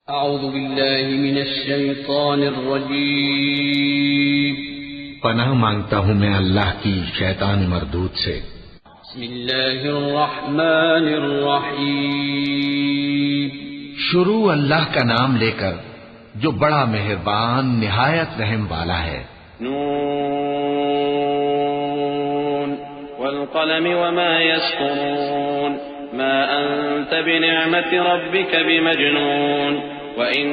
اعوذ باللہ من الشیطان الرجیم پناہ مانگتا ہوں میں اللہ کی شیطان مردود سے۔ بسم اللہ الرحمن الرحیم شروع اللہ کا نام لے کر جو بڑا مہربان نہایت رحم والا ہے۔ نون والقلم وما يسطرون ما أنت بنعمة ربك بمجنون وإن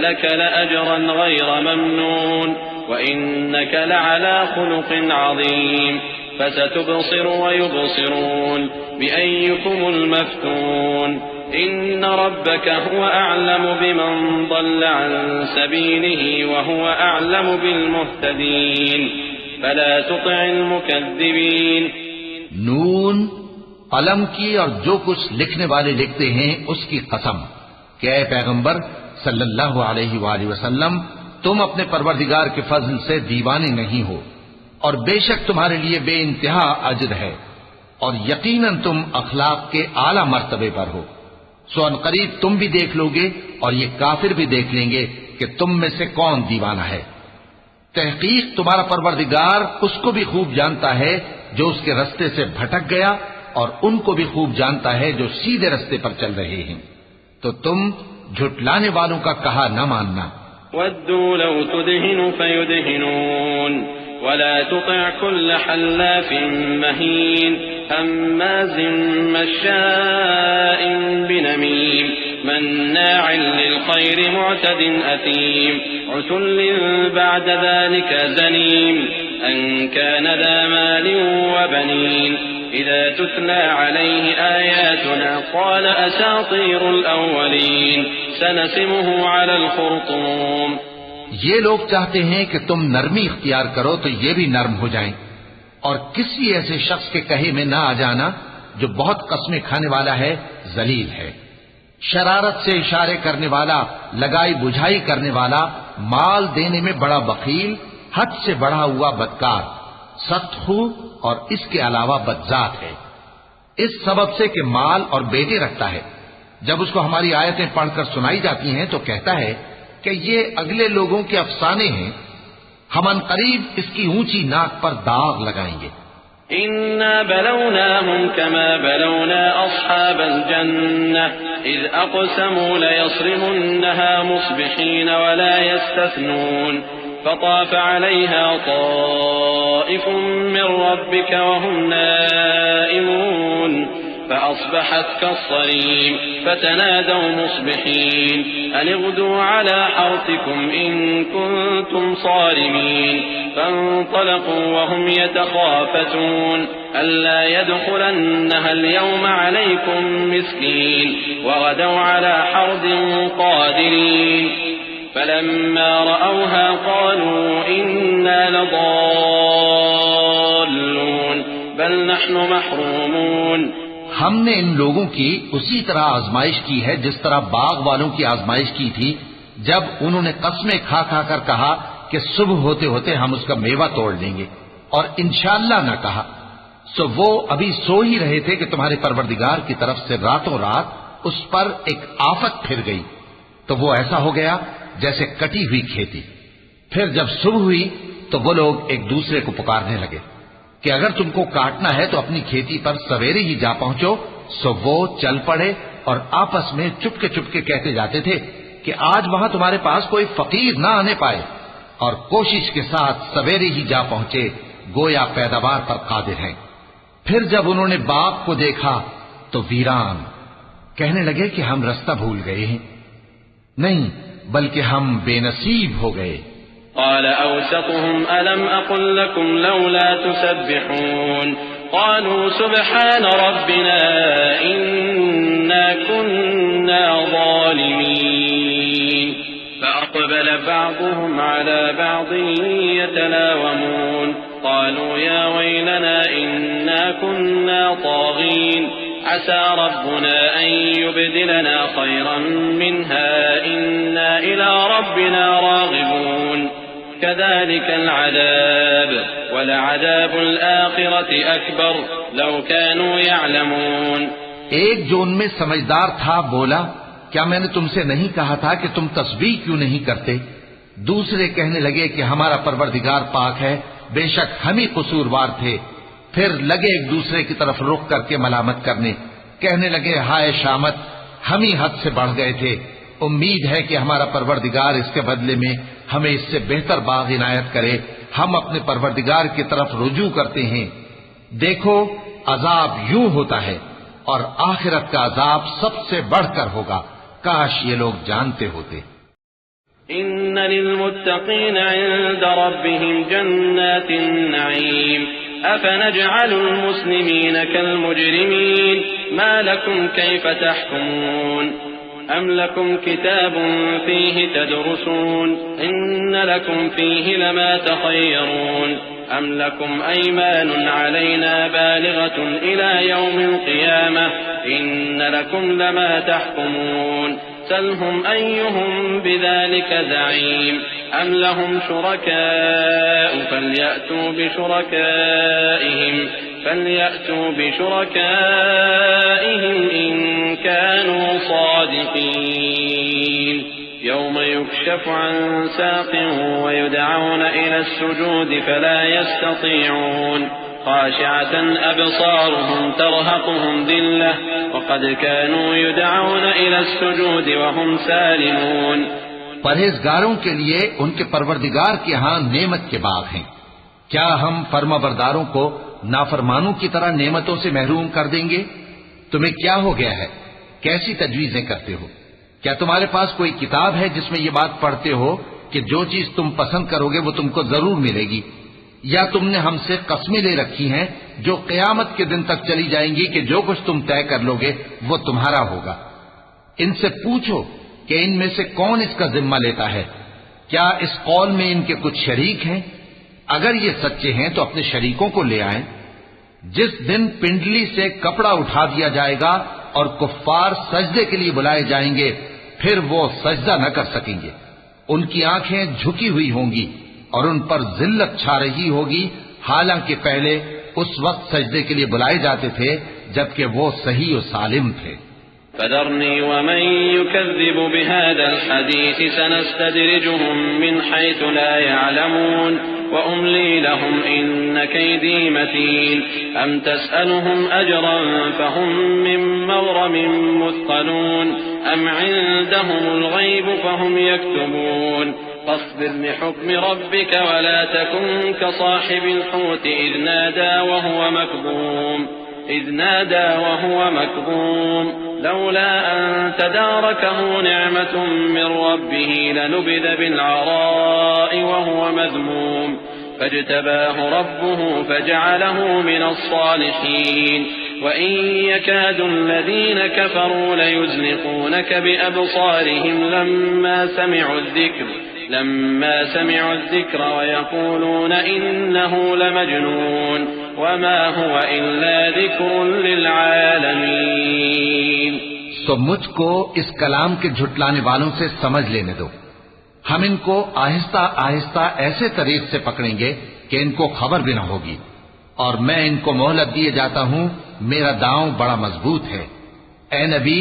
لك لأجرا غير ممنون وإنك لعلى خلق عظيم فستبصر ويبصرون بأيكم المفتون إن ربك هو أعلم بمن ضل عن سبيله وهو أعلم بالمهتدين فلا تطع المكذبين۔ نون، قلم کی اور جو کچھ لکھنے والے لکھتے ہیں اس کی قسم کہ اے پیغمبر صلی اللہ علیہ وآلہ وسلم تم اپنے پروردگار کے فضل سے دیوانے نہیں ہو، اور بے شک تمہارے لیے بے انتہا اجر ہے، اور یقیناً تم اخلاق کے اعلی مرتبے پر ہو۔ سو ان قریب تم بھی دیکھ لو گے اور یہ کافر بھی دیکھ لیں گے کہ تم میں سے کون دیوانہ ہے۔ تحقیق تمہارا پروردگار اس کو بھی خوب جانتا ہے جو اس کے رستے سے بھٹک گیا، اور ان کو بھی خوب جانتا ہے جو سیدھے رستے پر چل رہے ہیں، تو تم جھٹلانے والوں کا کہا نہ ماننا۔ وَدُّوا لَوْ تُدْهِنُ فَيُدْهِنُونَ وَلَا تُطِعْ كُلَّ حَلَّافٍ مَّهِينٍ هَمَّازٍ مَّشَّاءٍ بِنَمِيمٍ مَّنَّاعٍ لِّلْخَيْرِ مُعْتَدٍ أَثِيمٍ عُتُلٍّ بَعْدَ ذَلِكَ زَنِيمٍ أَن كَانَ ذَا مَالٍ وَبَنِينَ إِذَا تُتْلَى عَلَيْهِ آيَاتُنَا قَالَ أَسَاطِيرُ الْأَوَّلِينَ سَنَسِمُهُ عَلَى الْخُرْطُومِ۔ یہ لوگ چاہتے ہیں کہ تم نرمی اختیار کرو تو یہ بھی نرم ہو جائیں، اور کسی ایسے شخص کے کہے میں نہ آ جانا جو بہت قسمیں کھانے والا ہے، ذلیل ہے، شرارت سے اشارے کرنے والا، لگائی بجھائی کرنے والا، مال دینے میں بڑا بخیل، حد سے بڑھا ہوا بدکار، سخت خو، اور اس کے علاوہ بدذات ہے، اس سبب سے کہ مال اور بیٹے رکھتا ہے۔ جب اس کو ہماری آیتیں پڑھ کر سنائی جاتی ہیں تو کہتا ہے کہ یہ اگلے لوگوں کے افسانے ہیں، ہم ان قریب اس کی اونچی ناک پر داغ لگائیں گے۔ إنا بلوناهم كما بلونا أصحاب الجنة إذ أقسموا ليصرمنها مصبحين ولا يستثنون فطاف عليها طائف من ربك وهم نائمون فأصبحت كالصريم فتنادوا مصبحين أن اغدوا على حرثكم إن كنتم صارمين فانطلقوا وهم يتخافتون ألا يدخلنها اليوم عليكم مسكين وغدوا على حرد قادرين فلما رأوها قالوا إنا لضالون بل نحن محرومون۔ ہم نے ان لوگوں کی اسی طرح آزمائش کی ہے جس طرح باغ والوں کی آزمائش کی تھی جب انہوں نے قسمیں کھا کھا کر کہا کہ صبح ہوتے ہوتے ہم اس کا میوہ توڑ لیں گے، اور انشاءاللہ نہ کہا۔ سو وہ ابھی سو ہی رہے تھے کہ تمہارے پروردگار کی طرف سے راتوں رات اس پر ایک آفت پھر گئی، تو وہ ایسا ہو گیا جیسے کٹی ہوئی کھیتی۔ پھر جب صبح ہوئی تو وہ لوگ ایک دوسرے کو پکارنے لگے کہ اگر تم کو کاٹنا ہے تو اپنی کھیتی پر سویرے ہی جا پہنچو۔ سو وہ چل پڑے اور آپس میں چپکے چپکے کہتے جاتے تھے کہ آج وہاں تمہارے پاس کوئی فقیر نہ آنے پائے، اور کوشش کے ساتھ سویرے ہی جا پہنچے، گویا پیداوار پر قادر ہیں۔ پھر جب انہوں نے باغ کو دیکھا تو ویران، کہنے لگے کہ ہم رستہ بھول گئے ہیں، نہیں بلکہ ہم بے نصیب ہو گئے۔ قال أوسطهم ألم أقل لكم لولا تسبحون قالوا سبحان ربنا إنا كنا ظالمين فأقبل بعضهم على بعض يتلاومون قالوا يا ويلنا إنا كنا طاغين عسى ربنا أن يبدلنا خيرا منها إنا إلى ربنا راغبون كذلك العذاب ولعذاب الآخرة أكبر لو كانوا يعلمون۔ ایک جو ان میں سمجھدار تھا بولا کیا میں نے تم سے نہیں کہا تھا کہ تم تسبیح کیوں نہیں کرتے؟ دوسرے کہنے لگے کہ ہمارا پروردگار پاک ہے، بے شک ہم ہی قصوروار تھے۔ پھر لگے ایک دوسرے کی طرف رخ کر کے ملامت کرنے، کہنے لگے ہائے شامت، ہم ہی حد سے بڑھ گئے تھے۔ امید ہے کہ ہمارا پروردگار اس کے بدلے میں ہمیں اس سے بہتر باغ عنایت کرے۔ ہم اپنے پروردگار کی طرف رجوع کرتے ہیں۔ دیکھو عذاب یوں ہوتا ہے، اور آخرت کا عذاب سب سے بڑھ کر ہوگا۔ کاش یہ لوگ جانتے ہوتے۔ إن للمتقين عند ربهم جنات النعيم أفنجعل المسلمين كالمجرمين ما لكم كيف تحكمون أم لكم كتاب فيه تدرسون إن لكم فيه لما تخيرون أم لكم أيمان علينا بالغة إلى يوم القيامة إن لكم لما تحكمون سلهم أيهم بذلك زعيم أم لهم شركاء فليأتوا بشركائهم إن كانوا صادقين يوم يكشف عن ساق ويدعون إلى السجود فلا يستطيعون خاشعة أبصارهم ترهقهم ذلة وقد كانوا يدعون إلى السجود وهم سالمون۔ پرہیزگاروں کے لیے ان کے پروردگار کے ہاں نعمت کے باغ ہیں۔ کیا ہم فرما برداروں کو نافرمانوں کی طرح نعمتوں سے محروم کر دیں گے؟ تمہیں کیا ہو گیا ہے؟ کیسی تجویزیں کرتے ہو؟ کیا تمہارے پاس کوئی کتاب ہے جس میں یہ بات پڑھتے ہو کہ جو چیز تم پسند کرو گے وہ تم کو ضرور ملے گی؟ یا تم نے ہم سے قسمیں لے رکھی ہیں جو قیامت کے دن تک چلی جائیں گی کہ جو کچھ تم طے کر لو گے وہ تمہارا ہوگا؟ ان سے پوچھو کہ ان میں سے کون اس کا ذمہ لیتا ہے؟ کیا اس قول میں ان کے کچھ شریک ہیں؟ اگر یہ سچے ہیں تو اپنے شریکوں کو لے آئیں۔ جس دن پنڈلی سے کپڑا اٹھا دیا جائے گا اور کفار سجدے کے لیے بلائے جائیں گے، پھر وہ سجدہ نہ کر سکیں گے۔ ان کی آنکھیں جھکی ہوئی ہوں گی اور ان پر ذلت چھا رہی ہوگی، حالانکہ پہلے اس وقت سجدے کے لیے بلائے جاتے تھے جبکہ وہ صحیح و سالم تھے۔ فذرني ومن يكذب بهذا الحديث سنستدرجهم من حيث لا يعلمون وأملي لهم إن كيدي متين أم تسألهم أجرا فهم من مغرم مثقلون أم عندهم الغيب فهم يكتبون فاصبر لحكم ربك ولا تكن كصاحب الحوت إذ نادى وهو مكظوم لولا أن تداركه نعمة من ربه لنبذ بالعراء وهو مذموم فاجتباه ربه فجعله من الصالحين وإن يكاد الذين كفروا ليزلقونك بأبصارهم لما سمعوا الذكر ويقولون إنه لمجنون وما هو إلا ذكر للعالمين۔ تو مجھ کو اس کلام کے جھٹلانے والوں سے سمجھ لینے دو۔ ہم ان کو آہستہ آہستہ ایسے طریق سے پکڑیں گے کہ ان کو خبر بھی نہ ہوگی، اور میں ان کو مہلت دیے جاتا ہوں، میرا داؤں بڑا مضبوط ہے۔ اے نبی،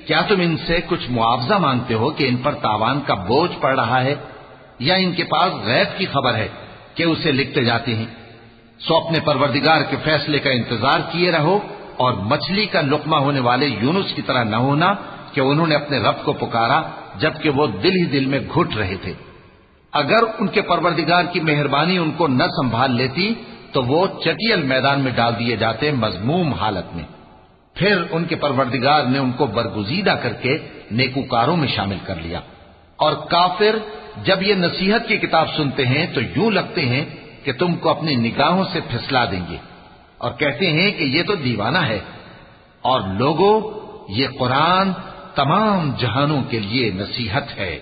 کیا تم ان سے کچھ معاوضہ مانگتے ہو کہ ان پر تاوان کا بوجھ پڑ رہا ہے، یا ان کے پاس غیب کی خبر ہے کہ اسے لکھتے جاتے ہیں؟ سو اپنے پروردگار کے فیصلے کا انتظار کیے رہو، اور مچھلی کا لقمہ ہونے والے یونس کی طرح نہ ہونا کہ انہوں نے اپنے رب کو پکارا جبکہ وہ دل ہی دل میں گھٹ رہے تھے۔ اگر ان کے پروردگار کی مہربانی ان کو نہ سنبھال لیتی تو وہ چٹیل میدان میں ڈال دیے جاتے مذموم حالت میں۔ پھر ان کے پروردگار نے ان کو برگزیدہ کر کے نیکوکاروں میں شامل کر لیا۔ اور کافر جب یہ نصیحت کی کتاب سنتے ہیں تو یوں لگتے ہیں کہ تم کو اپنی نگاہوں سے پھسلا دیں گے، اور کہتے ہیں کہ یہ تو دیوانہ ہے۔ اور لوگوں، یہ قرآن تمام جہانوں کے لیے نصیحت ہے۔